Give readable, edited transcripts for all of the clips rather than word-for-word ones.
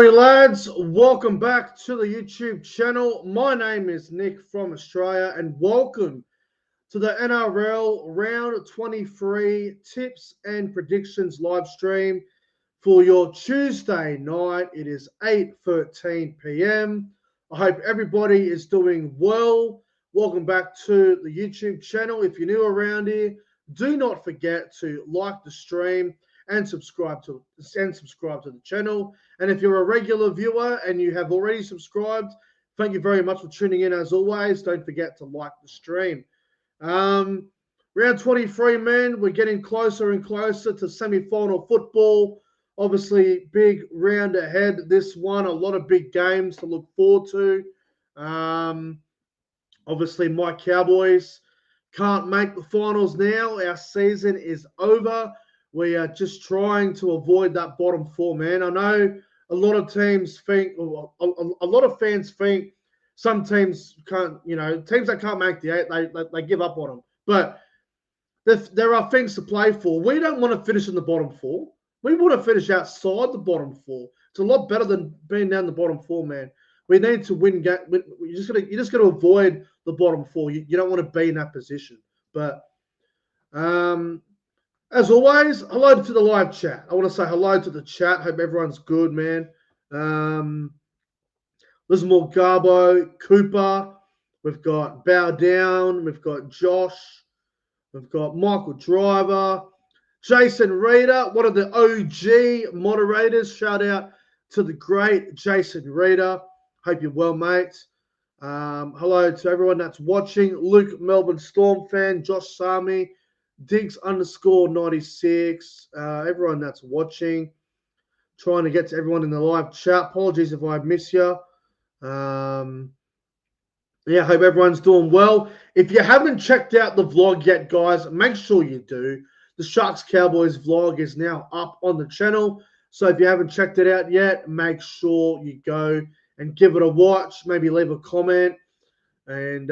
Howdy lads, welcome back to the YouTube channel. My name is Nick from Australia and welcome to the NRL Round 23 Tips and Predictions live stream for your Tuesday night. It is 8:13 p.m. I hope everybody is doing well. Welcome back to the YouTube channel. If you're new around here, do not forget to like the stream and subscribe to the channel. And if you're a regular viewer and you have already subscribed, thank you very much for tuning in as always. Don't forget to like the stream. Round 23, man, we're getting closer and closer to semi-final football. Obviously, big round ahead. This one, a lot of big games to look forward to. Obviously, my Cowboys can't make the finals now. Our season is over. We are just trying to avoid that bottom four, man. I know a lot of teams think, or a lot of fans think some teams can't, teams that can't make the eight, they give up on them. But there are things to play for. We don't want to finish in the bottom four. We want to finish outside the bottom four. It's a lot better than being down the bottom four, man. We need to win. You just got to avoid the bottom four. You don't want to be in that position. But as always, hello to the live chat. I want to say hello to the chat. Hope everyone's good, man. There's more Garbo, Cooper. We've got Bow Down. We've got Josh. We've got Michael Driver. Jason Reader, one of the OG moderators. Shout out to the great Jason Reader. Hope you're well, mate. Hello to everyone that's watching. Luke, Melbourne Storm fan. Josh Sami. Diggs _96. Everyone that's watching. Trying to get to everyone in the live chat. Apologies if I miss you. Yeah, hope everyone's doing well. If you haven't checked out the vlog yet, guys, make sure you do. The Sharks Cowboys vlog is now up on the channel. So if you haven't checked it out yet, make sure you go and give it a watch. Maybe leave a comment. And,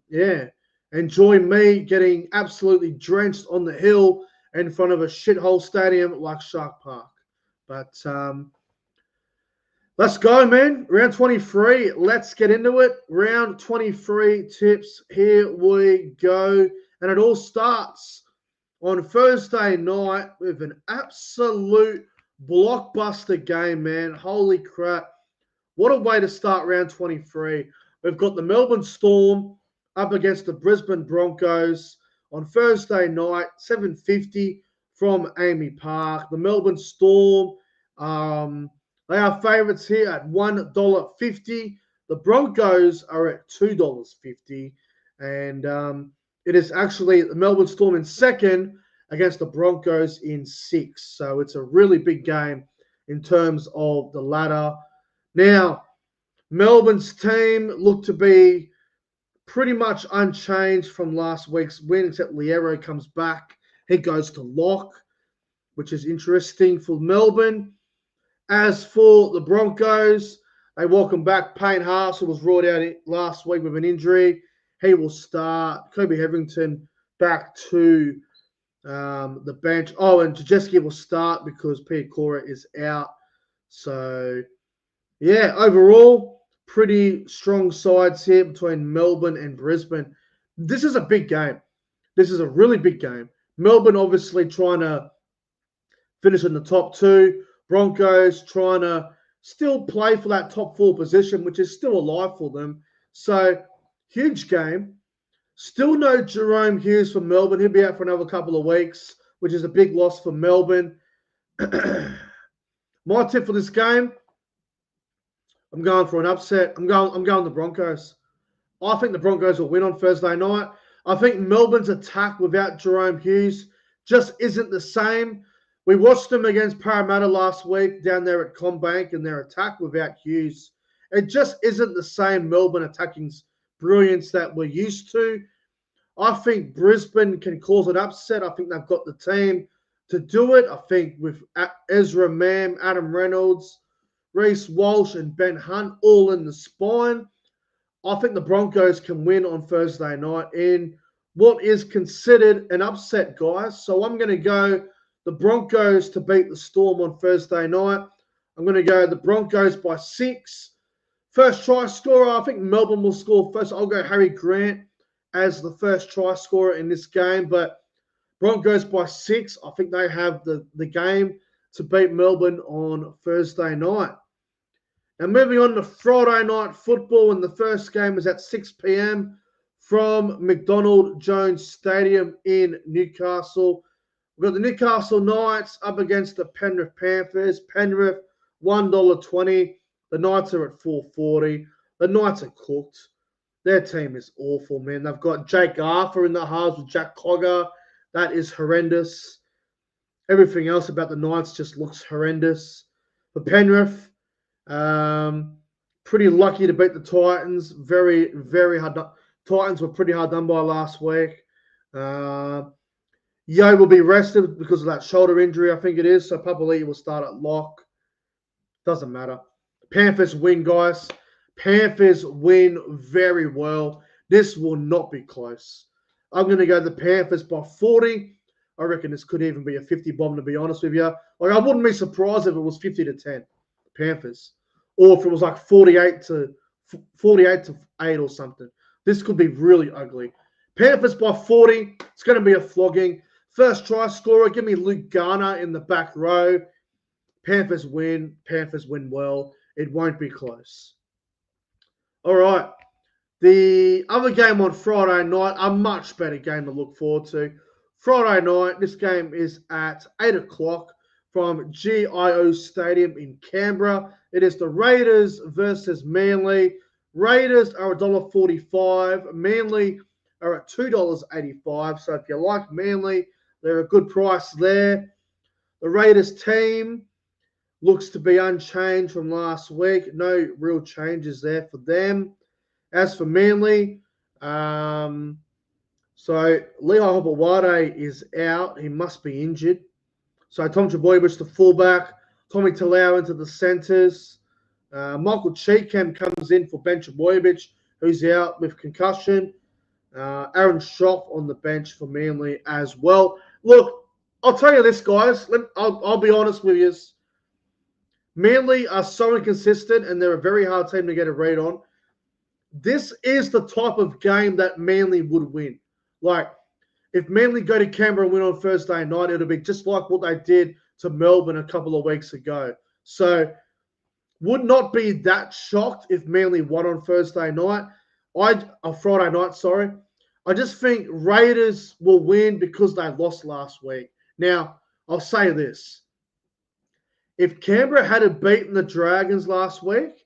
yeah, enjoy me getting absolutely drenched on the hill in front of a shithole stadium like Shark Park. But let's go, man. Round 23. Let's get into it. Round 23 tips. Here we go. And it all starts on Thursday night with an absolute blockbuster game, man. Holy crap. What a way to start round 23. We've got the Melbourne Storm up against the Brisbane Broncos on Thursday night, 7:50 from Amy Park. The Melbourne Storm, they are favourites here at $1.50. The Broncos are at $2.50. And it is actually the Melbourne Storm in second against the Broncos in 6. So it's a really big game in terms of the ladder. Now, Melbourne's team looked to be pretty much unchanged from last week's win, except Liero comes back. He goes to lock, which is interesting for Melbourne. As for the Broncos, they welcome back Payne Haas, who was ruled out last week with an injury. He will start. Kobe Hetherington back to the bench. Oh, and Jajeski will start because Pia Cora is out. So, yeah, overall, pretty strong sides here between Melbourne and Brisbane. This is a big game. This is a really big game. Melbourne obviously trying to finish in the top 2. Broncos trying to still play for that top 4 position, which is still alive for them. So, huge game. Still no Jerome Hughes for Melbourne. He'll be out for another couple of weeks, which is a big loss for Melbourne. My tip for this game, I'm going for an upset. I'm going the Broncos. I think the Broncos will win on Thursday night. I think Melbourne's attack without Jerome Hughes just isn't the same. We watched them against Parramatta last week down there at CommBank, and their attack without Hughes, it just isn't the same Melbourne attacking brilliance that we're used to. I think Brisbane can cause an upset. I think they've got the team to do it. I think with Ezra Mam, Adam Reynolds, Reece Walsh, and Ben Hunt all in the spine, I think the Broncos can win on Thursday night in what is considered an upset, guys. So I'm going to go the Broncos to beat the Storm on Thursday night. I'm going to go the Broncos by 6. First try scorer, I think Melbourne will score first. I'll go Harry Grant as the first try scorer in this game. But Broncos by 6. I think they have the game to beat Melbourne on Thursday night. Now moving on to Friday night football, and the first game is at 6 p.m. from McDonald Jones Stadium in Newcastle. We've got the Newcastle Knights up against the Penrith Panthers. Penrith, $1.20. The Knights are at $4.40. The Knights are cooked. Their team is awful, man. They've got Jake Arthur in the halves with Jack Cogger. That is horrendous. Everything else about the Knights just looks horrendous. For Penrith, pretty lucky to beat the Titans. Very, very hard. Titans were pretty hard done by last week. Yo will be rested because of that shoulder injury, I think it is. So Papali'i will start at lock. Doesn't matter. Panthers win, guys. Panthers win very well. This will not be close. I'm going to go the Panthers by 40. I reckon this could even be a 50 bomb, to be honest with you. Like, I wouldn't be surprised if it was 50-10, Panthers. Or if it was like 48 to 8 or something. This could be really ugly. Panthers by 40. It's going to be a flogging. First try scorer, give me Luke Garner in the back row. Panthers win. Panthers win well. It won't be close. All right. The other game on Friday night, a much better game to look forward to. Friday night, this game is at 8 o'clock from GIO Stadium in Canberra. It is the Raiders versus Manly. Raiders are $1.45. Manly are at $2.85. So if you like Manly, they're a good price there. The Raiders team looks to be unchanged from last week. No real changes there for them. As for Manly, so Lehigh Hopewade is out. He must be injured. So Tom Trbojevic, the fullback. Tommy Talau into the centres. Michael Cheekham comes in for Ben Trbojevic, who's out with concussion. Aaron Schroff on the bench for Manly as well. Look, I'll tell you this, guys. I'll be honest with you. Manly are so inconsistent, and they're a very hard team to get a read on. This is the type of game that Manly would win. Like, if Manly go to Canberra and win on Thursday night, it'll be just like what they did to Melbourne a couple of weeks ago. So, would not be that shocked if Manly won on Thursday night. Friday night, sorry. I just think Raiders will win because they lost last week. Now, I'll say this. If Canberra had beaten the Dragons last week,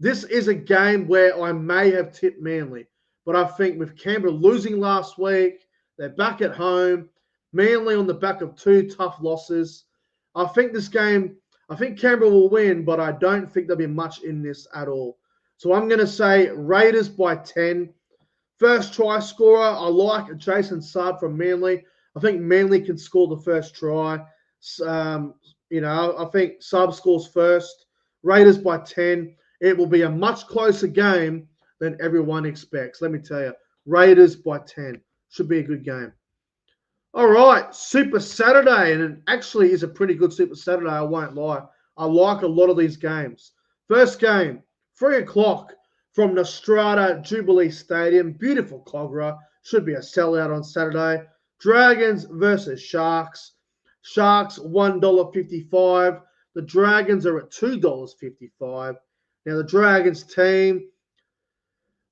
this is a game where I may have tipped Manly. But I think with Canberra losing last week, they're back at home, Manly on the back of 2 tough losses. I think Canberra will win, but I don't think there'll be much in this at all. So I'm going to say Raiders by 10. First try scorer, I like Jason Saab from Manly. I think Manly can score the first try. I think Saab scores first. Raiders by 10. It will be a much closer game than everyone expects. Let me tell you. Raiders by 10. Should be a good game. All right. Super Saturday. And it actually is a pretty good Super Saturday, I won't lie. I like a lot of these games. First game, 3 o'clock from Nostrada Jubilee Stadium. Beautiful Cogra. Should be a sellout on Saturday. Dragons versus Sharks. Sharks, $1.55. The Dragons are at $2.55. Now, the Dragons team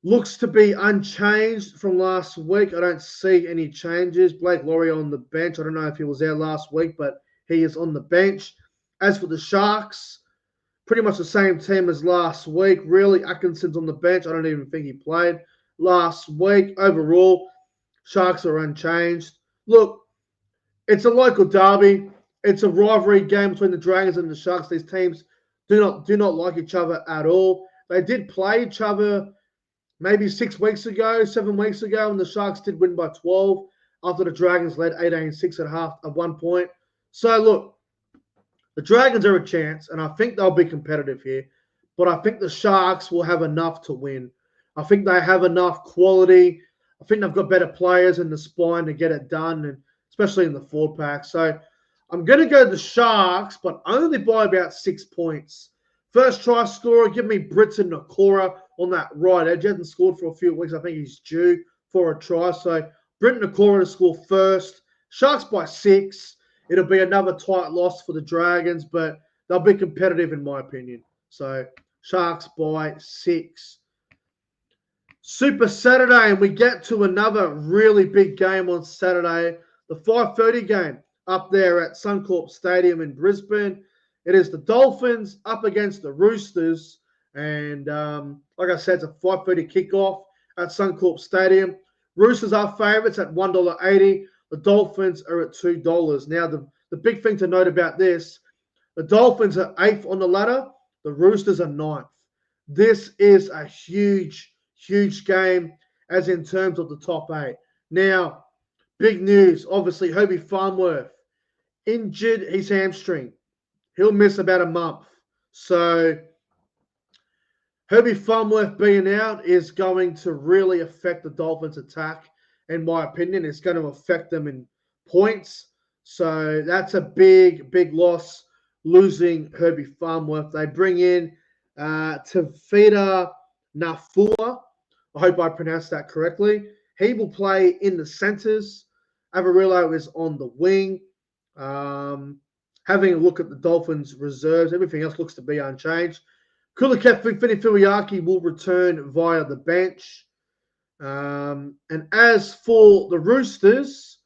looks to be unchanged from last week. I don't see any changes. Blake Laurie on the bench. I don't know if he was there last week, but he is on the bench. As for the Sharks, pretty much the same team as last week. Really, Atkinson's on the bench. I don't even think he played last week. Overall, Sharks are unchanged. Look, it's a local derby. It's a rivalry game between the Dragons and the Sharks. These teams do not like each other at all. They did play each other maybe 7 weeks ago, and the Sharks did win by 12 after the Dragons led 18-6 at half at one point. So, look, the Dragons are a chance, and I think they'll be competitive here. But I think the Sharks will have enough to win. I think they have enough quality. I think they've got better players in the spine to get it done, and especially in the forward pack. So I'm going to go the Sharks, but only by about 6 points. First try scorer, give me Britton Nakora on that right edge. He hasn't scored for a few weeks. I think he's due for a try. So Britton Nakora to score first. Sharks by 6. It'll be another tight loss for the Dragons, but they'll be competitive in my opinion. So Sharks by 6. Super Saturday, and we get to another really big game on Saturday. The 5:30 game up there at Suncorp Stadium in Brisbane. It is the Dolphins up against the Roosters. And like I said, it's a 5:30 kickoff at Suncorp Stadium. Roosters are favourites at $1.80. The Dolphins are at $2. Now, the big thing to note about this, the Dolphins are 8th on the ladder. The Roosters are 9th. This is a huge game as in terms of the top 8. Now, big news, obviously, Herbie Farnworth injured his hamstring. He'll miss about a month. So Herbie Farnworth being out is going to really affect the Dolphins' attack, in my opinion. It's going to affect them in points. So that's a big loss, losing Herbie Farnworth. They bring in Tavita Nafua. I hope I pronounced that correctly. He will play in the centres. Avarillo is on the wing. Having a look at the Dolphins' reserves, everything else looks to be unchanged. Kulikefu Finifuiaki will return via the bench. And as for the Roosters,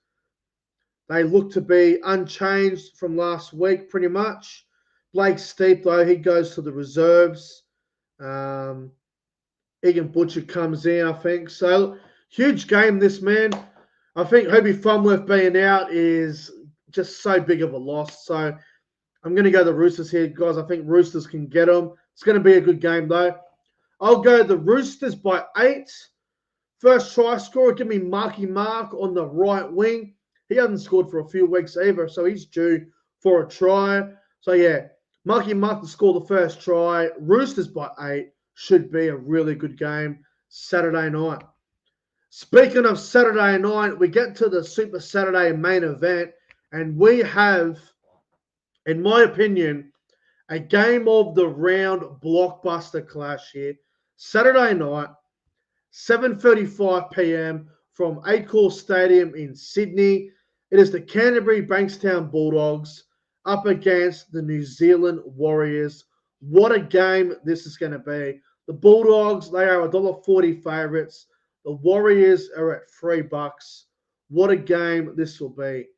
they look to be unchanged from last week pretty much. Blake Steep, though, he goes to the reserves. Egan Butcher comes in, I think. So, huge game, this, man. I think Herbie Farnworth being out is just so big of a loss. So, I'm going to go the Roosters here, guys. I think Roosters can get them. It's going to be a good game, though. I'll go the Roosters by 8. First try scorer, give me Marky Mark on the right wing. He hasn't scored for a few weeks either, so he's due for a try. So, yeah, Marky Mark to score the first try. Roosters by 8 should be a really good game Saturday night. Speaking of Saturday night, we get to the Super Saturday main event, and we have, in my opinion, a game of the round blockbuster clash here. Saturday night, 7:35 p.m. from Accor Stadium in Sydney. It is the Canterbury Bankstown Bulldogs up against the New Zealand Warriors. What a game this is going to be. The Bulldogs, they are $1.40 favourites. The Warriors are at $3. What a game this will be.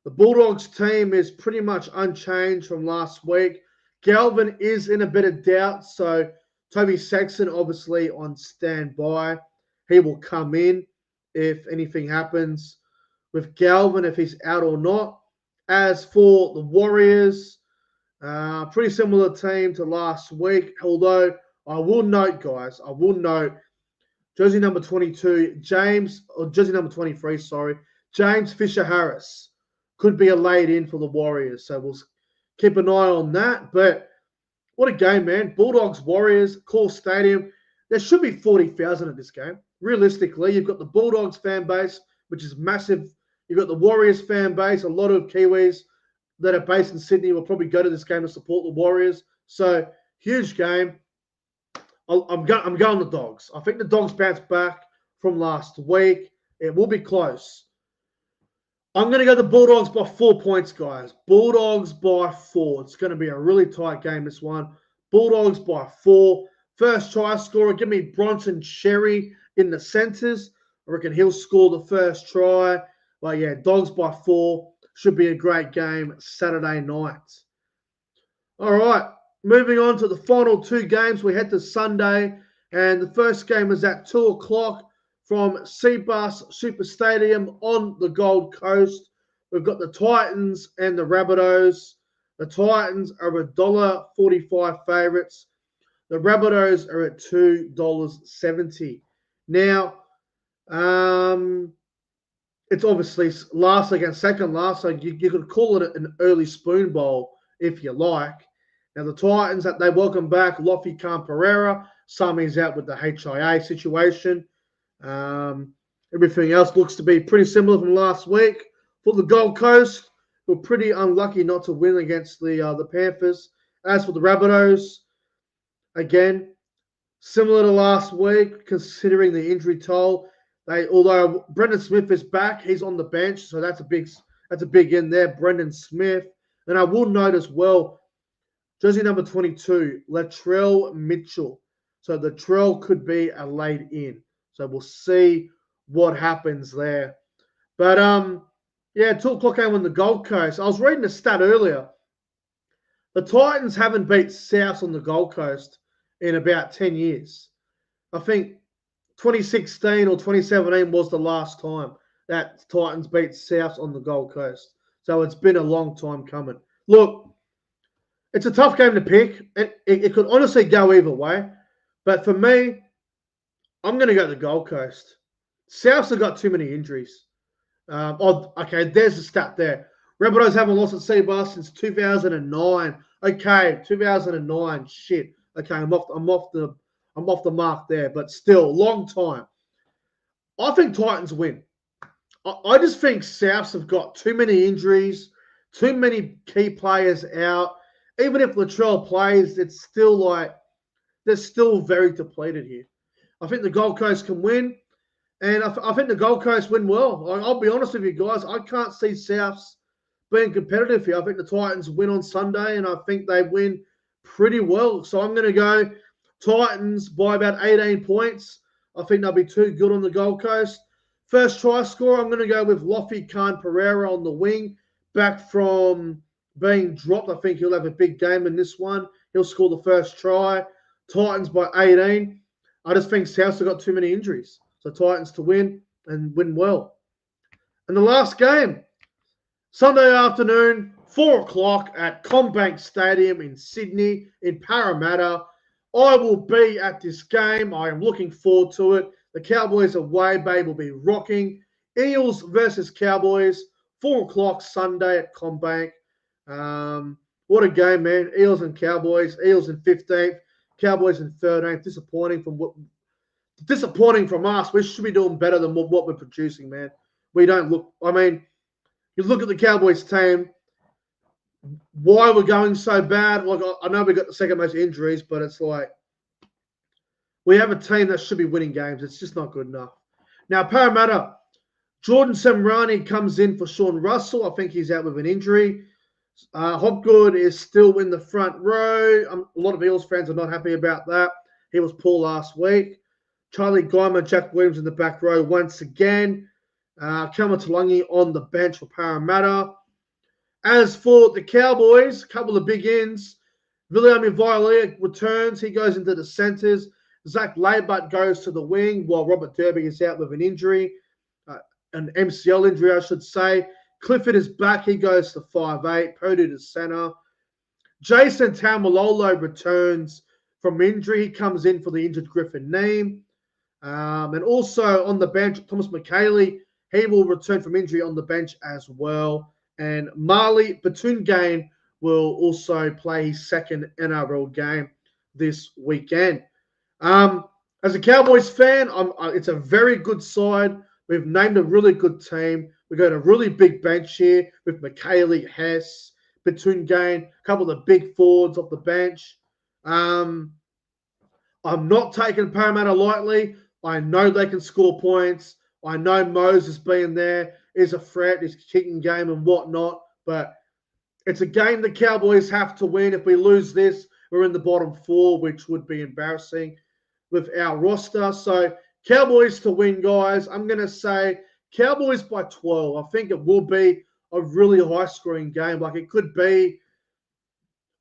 The Bulldogs team is pretty much unchanged from last week. Galvin is in a bit of doubt, so Toby Sexton obviously on standby. He will come in if anything happens with Galvin, if he's out or not. As for the Warriors, pretty similar team to last week, although I will note, guys, jersey number 22, jersey number 23, James Fisher-Harris could be a laid in for the Warriors. So we'll keep an eye on that. But what a game, man. Bulldogs, Warriors, Core Stadium. There should be 40,000 at this game. Realistically, you've got the Bulldogs fan base, which is massive. You've got the Warriors fan base. A lot of Kiwis that are based in Sydney will probably go to this game to support the Warriors. So, huge game. I'm going the Dogs. I think the Dogs bounce back from last week. It will be close. I'm going to go the Bulldogs by 4 points, guys. Bulldogs by 4. It's going to be a really tight game, this one. Bulldogs by 4. First try scorer, give me Bronson Sherry in the centres. I reckon he'll score the first try. But, yeah, Dogs by 4. Should be a great game Saturday night. All right. Moving on to the final 2 games, we head to Sunday, and the first game is at 2 o'clock from Cbus Super Stadium on the Gold Coast. We've got the Titans and the Rabbitohs. The Titans are $1.45 favourites. The Rabbitohs are at $2.70. Now, it's obviously last against second last, so you could call it an early spoon bowl if you like. Now, the Titans, they welcome back Lofi Khan-Pereira. Sami's out with the HIA situation. Everything else looks to be pretty similar from last week. For the Gold Coast, were pretty unlucky not to win against the Panthers. As for the Rabbitohs, again, similar to last week, considering the injury toll. Although Brendan Smith is back, he's on the bench, so that's a big in there. Brendan Smith, and I will note as well, jersey number 22, Latrell Mitchell. So Latrell could be a late in. So we'll see what happens there. But 2 o'clock game on the Gold Coast. I was reading a stat earlier. The Titans haven't beat Souths on the Gold Coast in about 10 years. I think 2016 or 2017 was the last time that Titans beat Souths on the Gold Coast. So it's been a long time coming. Look, it's a tough game to pick. It could honestly go either way. But for me, I'm going to go to the Gold Coast. Souths have got too many injuries. Okay, there's the stat there. Rabbitohs haven't lost at Seabass since 2009. Okay, 2009. Shit. Okay, I'm off the mark there, but still, long time. I think Titans win. I just think Souths have got too many injuries, too many key players out. Even if Latrell plays, it's still like they're still very depleted here. I think the Gold Coast can win, and I think the Gold Coast win well. I'll be honest with you guys, I can't see Souths being competitive here. I think the Titans win on Sunday, and I think they win pretty well. So I'm going to go Titans by about 18 points. I think they'll be too good on the Gold Coast. First try score, I'm going to go with Lofi Khan Pereira on the wing. Back from being dropped, I think he'll have a big game in this one. He'll score the first try. Titans by 18. I just think Souths have got too many injuries. So Titans to win and win well. And the last game, Sunday afternoon, 4 o'clock at CommBank Stadium in Sydney, in Parramatta. I will be at this game. I am looking forward to it. The Cowboys away, babe, will be rocking. Eels versus Cowboys, 4 o'clock Sunday at CommBank. What a game, man. Eels and Cowboys. Eels in 15th, Cowboys in 13th. Disappointing from us. We should be doing better than what we're producing, man. We don't look, you look at the Cowboys team, why we're going so bad. Like, I know we got the second most injuries, but it's like we have a team that should be winning games. It's just not good enough. Now, Parramatta, Jordan Samrani comes in for Sean Russell. I think he's out with an injury. Hopgood is still in the front row. A lot of Eels fans are not happy about that. He was poor last week. Charlie Guyman, Jack Williams in the back row once again. Kamatalungi on the bench for Parramatta. As for the Cowboys, a couple of big ins. Viliami Violea returns. He goes into the centres. Zach Laybutt goes to the wing while Robert Derby is out with an injury. An MCL injury, I should say. Clifford is back. He goes to 5'8". Purdue to centre. Jason Taumalolo returns from injury. He comes in for the injured Griffin Neame. And also on the bench, Thomas McKaylee. He will return from injury on the bench as well. And Marley Batungane will also play his second NRL game this weekend. As a Cowboys fan, it's a very good side. We've named a really good team. We've got a really big bench here with McKaylee, Hess, Batungane, a couple of big forwards off the bench. I'm not taking Parramatta lightly. I know they can score points. I know Moses being there is a threat, his kicking game and whatnot, but it's a game the Cowboys have to win. If we lose this, we're in the bottom 4, which would be embarrassing with our roster. So Cowboys to win, guys. I'm going to say Cowboys by 12. I think it will be a really high-scoring game. Like, it could be,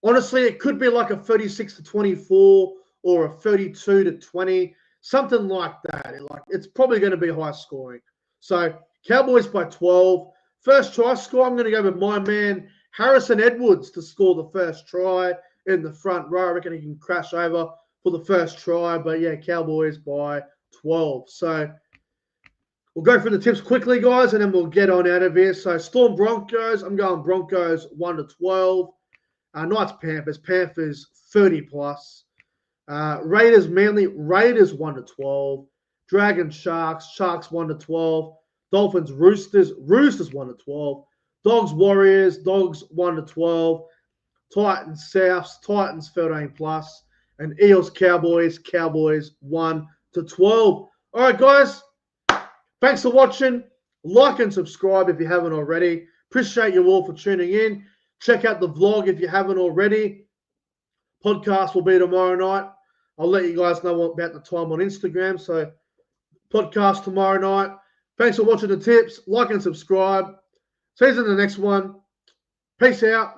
honestly, it could be like a 36-24 or a 32-20, something like that. It's probably going to be high-scoring. So Cowboys by 12. First try score, I'm going to go with my man Harrison Edwards to score the first try in the front row. I reckon he can crash over for the first try. But, yeah, Cowboys by 12. So we'll go through the tips quickly, guys, and then we'll get on out of here. So Storm Broncos, I'm going Broncos 1-12. Knights Panthers, Panthers 30+. Raiders Manly, Raiders 1-12. Dragons Sharks, Sharks 1-12. Dolphins Roosters, Roosters 1-12. Dogs Warriors, Dogs 1-12. Titans Souths, Titans 13+. And Eels Cowboys, Cowboys 1-12. All right, guys. Thanks for watching. Like and subscribe if you haven't already. Appreciate you all for tuning in. Check out the vlog if you haven't already. Podcast will be tomorrow night. I'll let you guys know about the time on Instagram. So podcast tomorrow night. Thanks for watching the tips. Like and subscribe. See you in the next one. Peace out.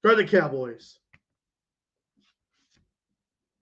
Go the Cowboys.